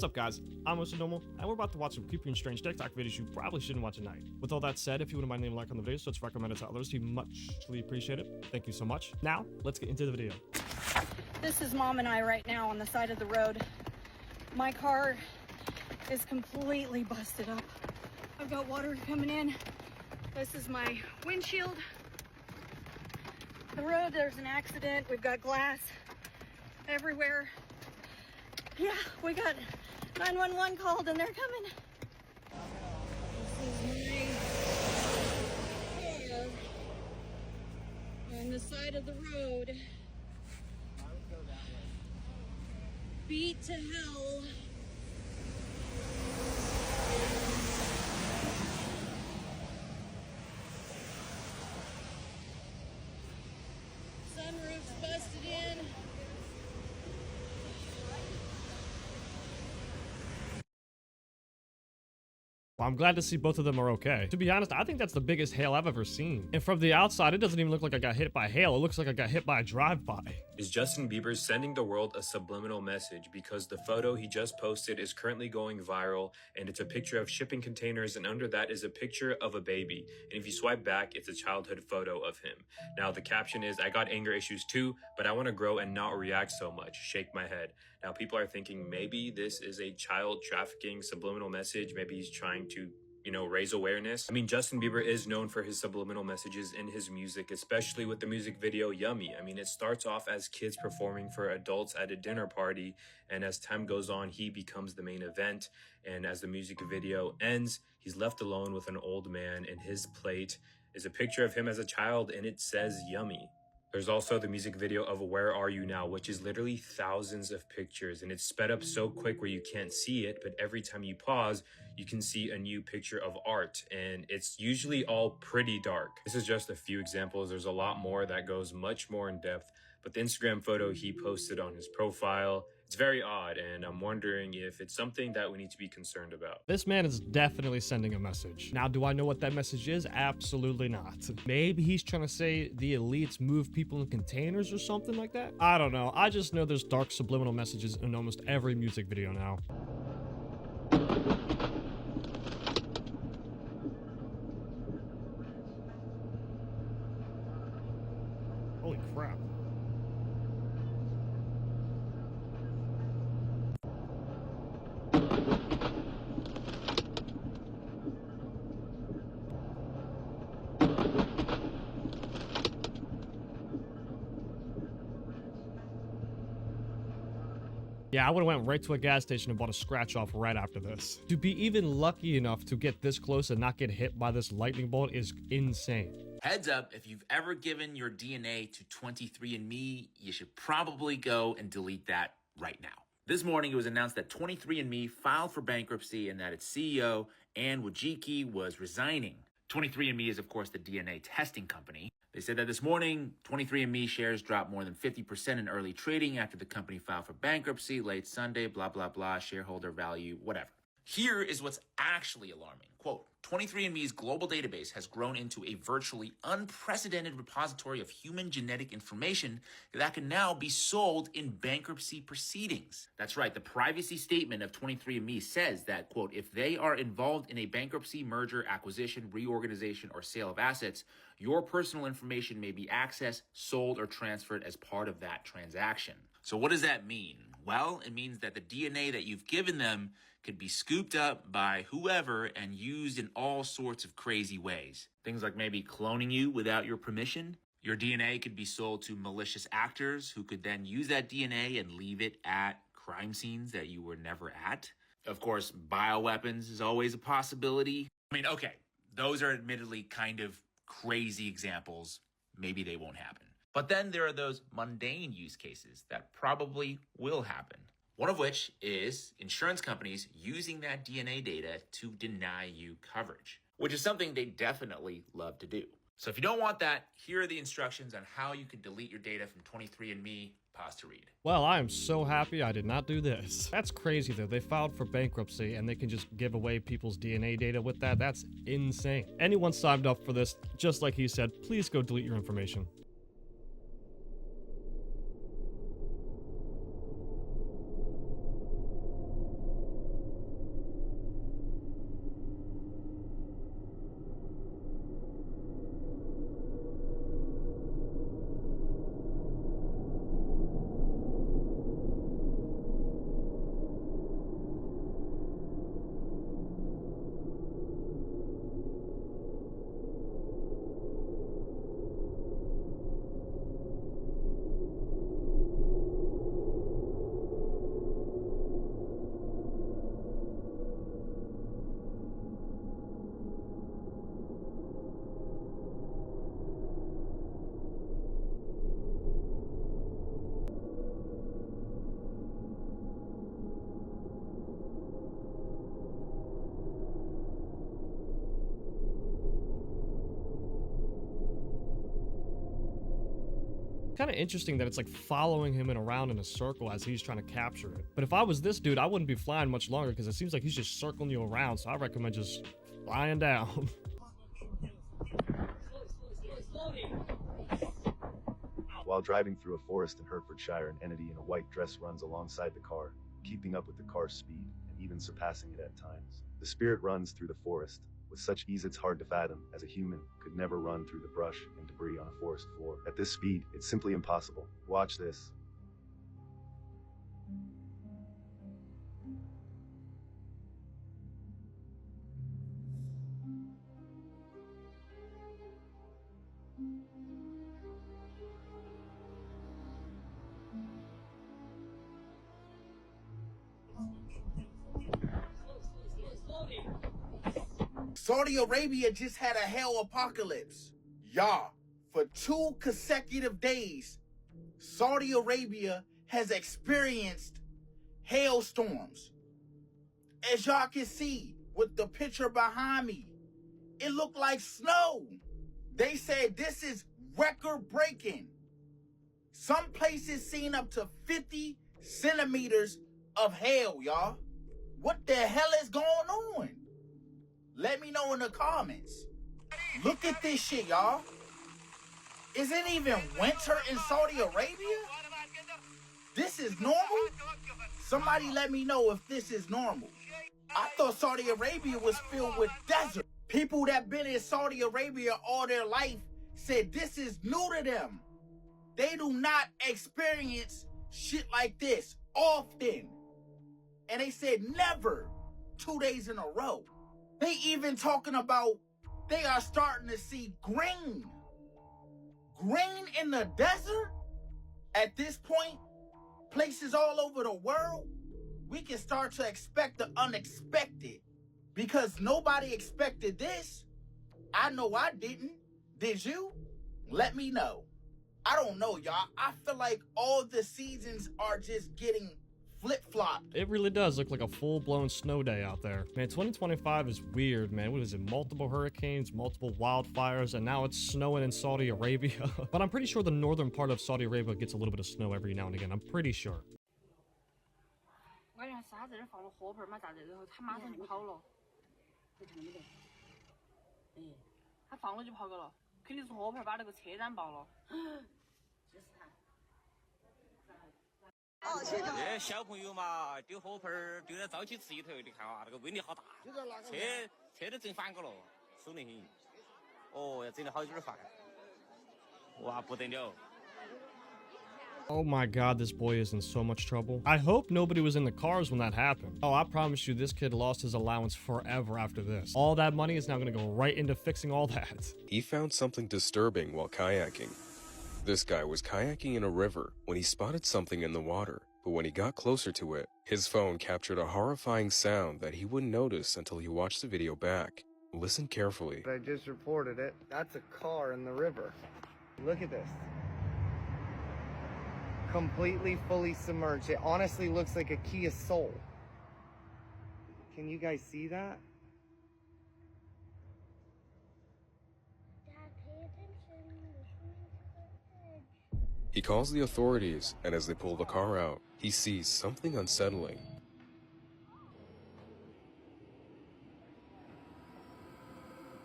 What's up, guys? I'm Mr. Normal, and we're about to watch some creepy and strange TikTok videos you probably shouldn't watch at night. With all that said, if you wouldn't mind leaving a like on the video so it's recommended to others, we muchly appreciate it. Thank you so much. Now, let's get into the video. This is Mom and I right now on the side of the road. My car is completely busted up. I've got water coming in. This is my windshield. The road, there's an accident. We've got glass everywhere. Yeah, we got 911 called and they're coming. This is my car on the side of the road. Beat to hell. Sunroof's busted in. Well, I'm glad to see both of them are okay. To be honest, I think that's the biggest hail I've ever seen. And from the outside, it doesn't even look like I got hit by hail. It looks like I got hit by a drive-by. Is Justin Bieber sending the world a subliminal message because the photo he just posted is currently going viral, and it's a picture of shipping containers, and under that is a picture of a baby, and if you swipe back, it's a childhood photo of him. Now the caption is, "I got anger issues too, but I want to grow and not react so much. Shake my head." Now people are thinking maybe this is a child trafficking subliminal message. Maybe he's trying to raise awareness. I mean, Justin Bieber is known for his subliminal messages in his music, especially with the music video Yummy. I mean, it starts off as kids performing for adults at a dinner party, and as time goes on, he becomes the main event. And as the music video ends, he's left alone with an old man, and his plate is a picture of him as a child, and it says Yummy. There's also the music video of Where Are You Now, which is literally thousands of pictures, and it's sped up so quick where you can't see it, but every time you pause, you can see a new picture of art, and it's usually all pretty dark. This is just a few examples. There's a lot more that goes much more in depth, but the Instagram photo he posted on his profile, it's very odd, and I'm wondering if it's something that we need to be concerned about. This man is definitely sending a message. Now, do I know what that message is? Absolutely not. Maybe he's trying to say the elites move people in containers or something like that? I don't know. I just know there's dark subliminal messages in almost every music video now. Holy crap. Yeah, I would've went right to a gas station and bought a scratch off right after this. To be even lucky enough to get this close and not get hit by this lightning bolt is insane. Heads up, if you've ever given your DNA to 23andMe, you should probably go and delete that right now. This morning, it was announced that 23andMe filed for bankruptcy and that its CEO, Anne Wojcicki, was resigning. 23andMe is, of course, the DNA testing company. They said that this morning, 23andMe shares dropped more than 50% in early trading after the company filed for bankruptcy late Sunday, blah, blah, blah, shareholder value, whatever. Here is what's actually alarming. Quote, 23andMe's global database has grown into a virtually unprecedented repository of human genetic information that can now be sold in bankruptcy proceedings. That's right, the privacy statement of 23andMe says that, quote, if they are involved in a bankruptcy, merger, acquisition, reorganization, or sale of assets, your personal information may be accessed, sold, or transferred as part of that transaction. So what does that mean? Well, it means that the DNA that you've given them could be scooped up by whoever and used in all sorts of crazy ways. Things like maybe cloning you without your permission. Your DNA could be sold to malicious actors who could then use that DNA and leave it at crime scenes that you were never at. Of course, bioweapons is always a possibility. I mean, okay, those are admittedly kind of crazy examples. Maybe they won't happen. But then there are those mundane use cases that probably will happen. One of which is insurance companies using that DNA data to deny you coverage, which is something they definitely love to do. So if you don't want that, here are the instructions on how you can delete your data from 23andMe. Pause to read. Well, I am so happy I did not do this. That's crazy though. They filed for bankruptcy and they can just give away people's DNA data with that. That's insane. Anyone signed up for this, just like he said, please go delete your information. kind of interesting that it's like following him around in a circle as he's trying to capture it. But if I was this dude, I wouldn't be flying much longer because it seems like he's just circling you around. So I recommend just flying down. While driving through a forest in Hertfordshire, an entity in a white dress runs alongside the car, keeping up with the car's speed and even surpassing it at times. The spirit runs through the forest with such ease it's hard to fathom, as a human could never run through the brush and debris on a forest floor. At this speed, it's simply impossible. Watch this. Saudi Arabia just had a hell apocalypse. Y'all, for 2 consecutive days, Saudi Arabia has experienced hailstorms. As y'all can see with the picture behind me, it looked like snow. They said this is record breaking. Some places seen up to 50 centimeters of hail, y'all. What the hell is going on? Let me know in the comments. Look at this shit, y'all. Is it even winter in Saudi Arabia? This is normal? Somebody let me know if this is normal. I thought Saudi Arabia was filled with desert. People that been in Saudi Arabia all their life said this is new to them. They do not experience shit like this often. And they said never 2 days in a row. They even talking about they are starting to see green. Green in the desert? At this point, places all over the world, we can start to expect the unexpected. Because nobody expected this. I know I didn't. Did you? Let me know. I don't know, y'all. I feel like all the seasons are just getting flip-flop. It really does look like a full-blown snow day out there. Man, 2025 is weird, man. What is it? Multiple hurricanes, multiple wildfires, and now it's snowing in Saudi Arabia. But I'm pretty sure the northern part of Saudi Arabia gets a little bit of snow every now and again. I'm pretty sure. Oh my god, this boy is in so much trouble. I hope nobody was in the cars when that happened. Oh, I promise you, this kid lost his allowance forever after this. All that money is now gonna go right into fixing all that. He found something disturbing while kayaking. This guy was kayaking in a river when he spotted something in the water, but when he got closer to it, his phone captured a horrifying sound that he wouldn't notice until he watched the video back. Listen carefully. I just reported it. That's a car in the river. Look at this. Completely fully submerged. It honestly looks like a Kia Soul. Can you guys see that? He calls the authorities, and as they pull the car out, he sees something unsettling.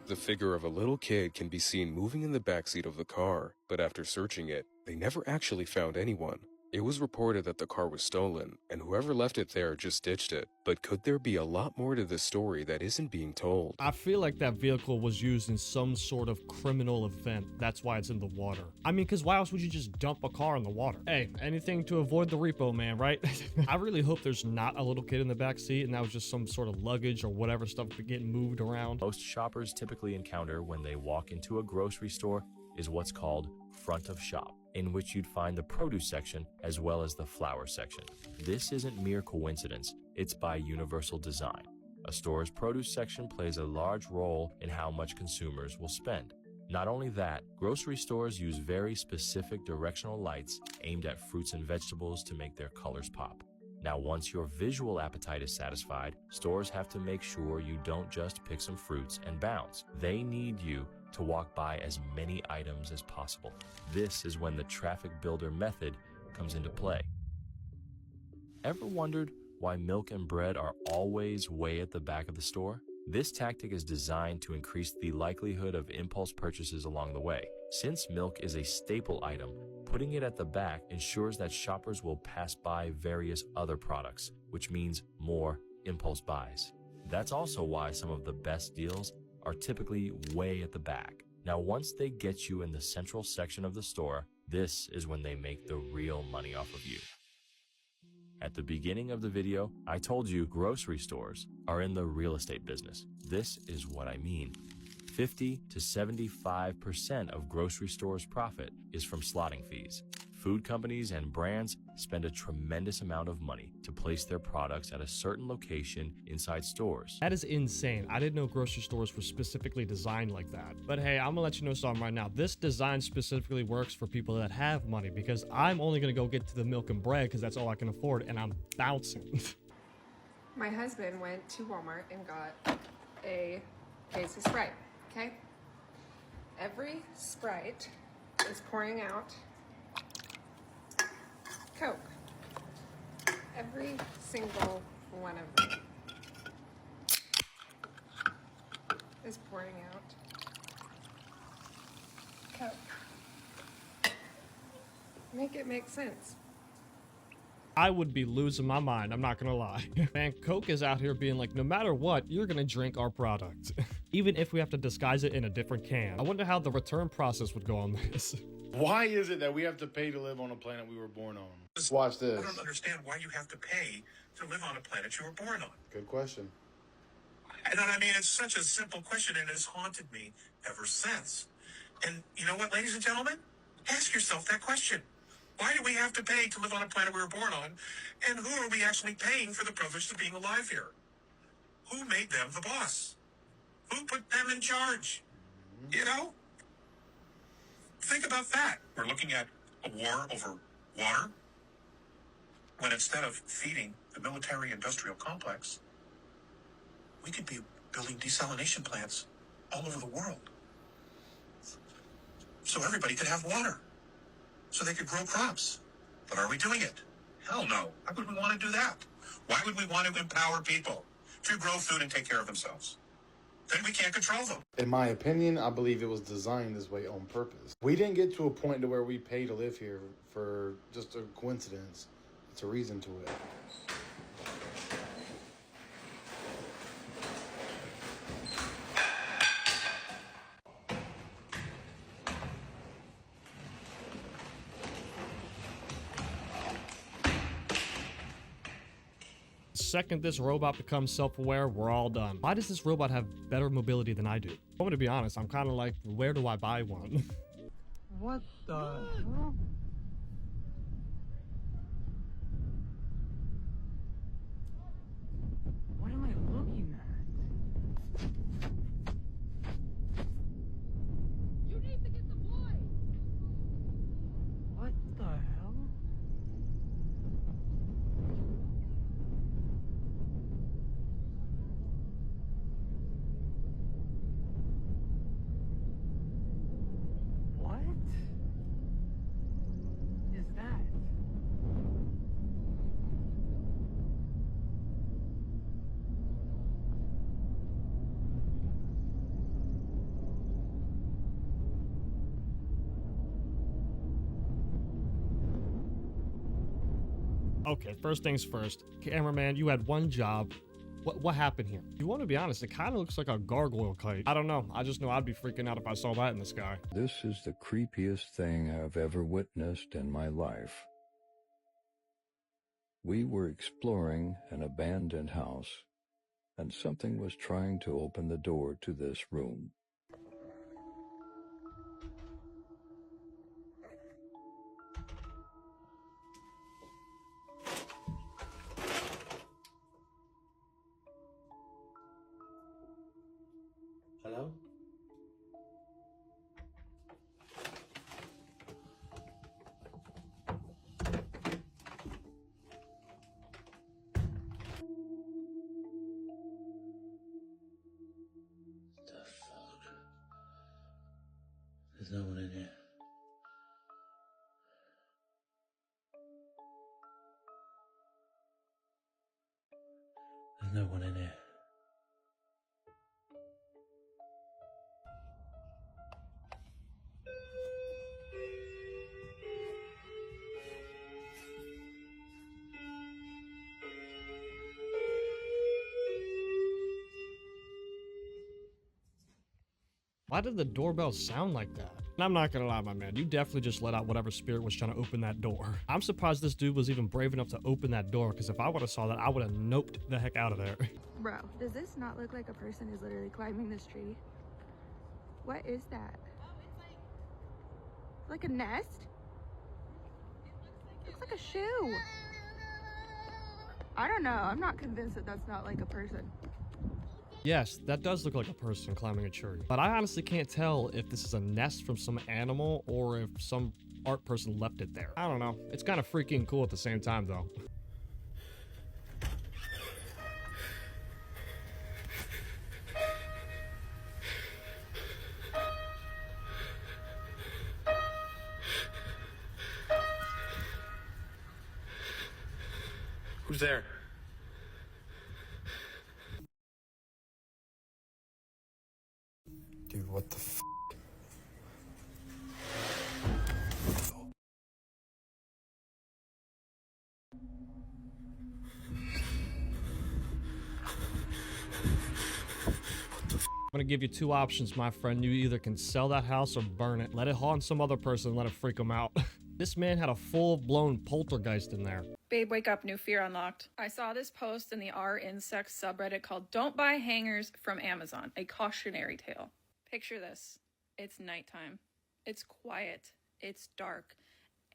The figure of a little kid can be seen moving in the backseat of the car, but after searching it, they never actually found anyone. It was reported that the car was stolen, and whoever left it there just ditched it. But could there be a lot more to this story that isn't being told? I feel like that vehicle was used in some sort of criminal event. That's why it's in the water. I mean, because why else would you just dump a car in the water? Hey, anything to avoid the repo man, right? I really hope there's not a little kid in the back seat and that was just some sort of luggage or whatever stuff getting moved around. Most shoppers typically encounter when they walk into a grocery store is what's called front of shop, in which you'd find the produce section as well as the flower section. This isn't mere coincidence, it's by universal design. A store's produce section plays a large role in how much consumers will spend. Not only that, grocery stores use very specific directional lights aimed at fruits and vegetables to make their colors pop. Now, once your visual appetite is satisfied, stores have to make sure you don't just pick some fruits and bounce. They need you to walk by as many items as possible. This is when the traffic builder method comes into play. Ever wondered why milk and bread are always way at the back of the store? This tactic is designed to increase the likelihood of impulse purchases along the way. Since milk is a staple item, putting it at the back ensures that shoppers will pass by various other products, which means more impulse buys. That's also why some of the best deals are typically way at the back. Now, once they get you in the central section of the store, this is when they make the real money off of you. At the beginning of the video, I told you grocery stores are in the real estate business. This is what I mean. 50 to 75% of grocery stores' profit is from slotting fees. Food companies and brands spend a tremendous amount of money to place their products at a certain location inside stores. That is insane. I didn't know grocery stores were specifically designed like that. But hey, I'm gonna let you know something right now. This design specifically works for people that have money, because I'm only gonna go get to the milk and bread because that's all I can afford, and I'm bouncing. My husband went to Walmart and got a case of Sprite, okay? Every Sprite is pouring out Coke. Every single one of them is pouring out Coke. Make it make sense. I would be losing my mind, I'm not gonna lie. Man, Coke is out here being like, no matter what, you're gonna drink our product. Even if we have to disguise it in a different can. I wonder how the return process would go on this. Why is it that we have to pay to live on a planet we were born on? Watch this. I don't understand why you have to pay to live on a planet you were born on. Good question. And I mean, it's such a simple question, and it's haunted me ever since. And you know what, ladies and gentlemen? Ask yourself that question. Why do we have to pay to live on a planet we were born on? And who are we actually paying for the privilege of being alive here? Who made them the boss? Who put them in charge? You know? Think about that. We're looking at a war over water, when instead of feeding the military-industrial complex, we could be building desalination plants all over the world. So everybody could have water. So they could grow crops. But are we doing it? Hell no. Why would we want to do that? Why would we want to empower people to grow food and take care of themselves? Then we can't control them. In my opinion, I believe it was designed this way on purpose. We didn't get to a point to where we pay to live here for just a coincidence. It's a reason to it. Second this robot becomes self-aware, we're all done. Why does this robot have better mobility than I do? I'm gonna be honest, I'm kind of like, where do I buy one? What the hell? What am I looking at? You need to get the boy! What the hell? What is that? Okay, first things first. Cameraman, you had one job. What happened here? You want to be honest, it kind of looks like a gargoyle kite. I don't know. I just know I'd be freaking out if I saw that in the sky. This is the creepiest thing I've ever witnessed in my life. We were exploring an abandoned house, and something was trying to open the door to this room. Hello? The fuck? no one in here. There's no one in here. Why did the doorbell sound like that? And I'm not gonna lie, my man, you definitely just let out whatever spirit was trying to open that door. I'm surprised this dude was even brave enough to open that door, because if I would have saw that, I would have noped the heck out of there. Bro, does this not look like a person is literally climbing this tree? What is that? Oh, it's like a nest? It looks like a shoe. I don't know. I'm not convinced that that's not like a person. Yes, that does look like a person climbing a tree. But I honestly can't tell if this is a nest from some animal or if some art person left it there. I don't know. It's kind of freaking cool at the same time, though. Who's there? Dude, what the f? I'm gonna give you two options, my friend. You either can sell that house or burn it. Let it haunt some other person and let it freak them out. This man had a full-blown poltergeist in there. Babe, wake up, new fear unlocked. I saw this post in the r/insects subreddit called Don't Buy Hangers from Amazon, a cautionary tale. Picture this. It's nighttime. It's quiet. It's dark.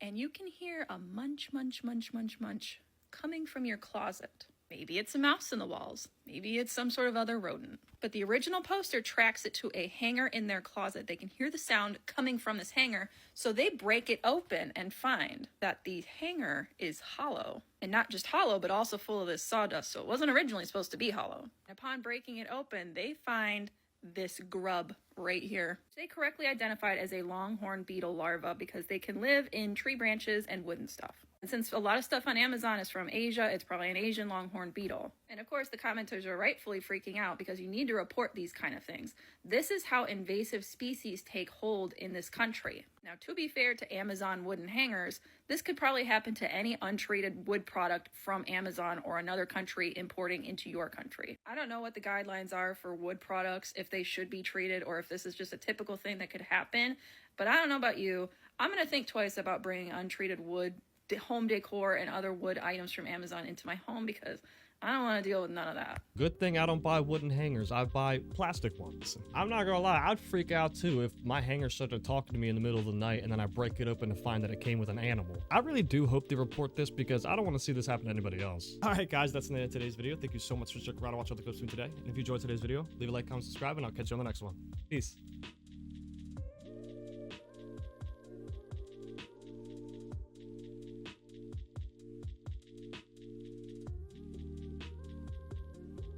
And you can hear a munch, munch, munch, munch, munch coming from your closet. Maybe it's a mouse in the walls. Maybe it's some sort of other rodent. But the original poster tracks it to a hanger in their closet. They can hear the sound coming from this hanger, so they break it open and find that the hanger is hollow. And not just hollow, but also full of this sawdust, so it wasn't originally supposed to be hollow. And upon breaking it open, they find this grub right here. They correctly identified as a longhorn beetle larva because they can live in tree branches and wooden stuff. And since a lot of stuff on Amazon is from Asia, it's probably an Asian longhorn beetle. And of course, the commenters are rightfully freaking out because you need to report these kind of things. This is how invasive species take hold in this country. Now, to be fair to Amazon wooden hangers, this could probably happen to any untreated wood product from Amazon or another country importing into your country. I don't know what the guidelines are for wood products, if they should be treated or if this is just a typical thing that could happen. But I don't know about you. I'm going to think twice about bringing untreated wood, home decor, and other wood items from Amazon into my home because I don't want to deal with none of that. Good thing I don't buy wooden hangers. I buy plastic ones. I'm not gonna lie, I'd freak out too if my hanger started talking to me in the middle of the night and then I break it open to find that it came with an animal. I really do hope they report this because I don't want to see this happen to anybody else. Alright guys, that's the end of today's video. Thank you so much for sticking around to watch all the clips from today. And if you enjoyed today's video, leave a like, comment, subscribe, and I'll catch you on the next one. Peace.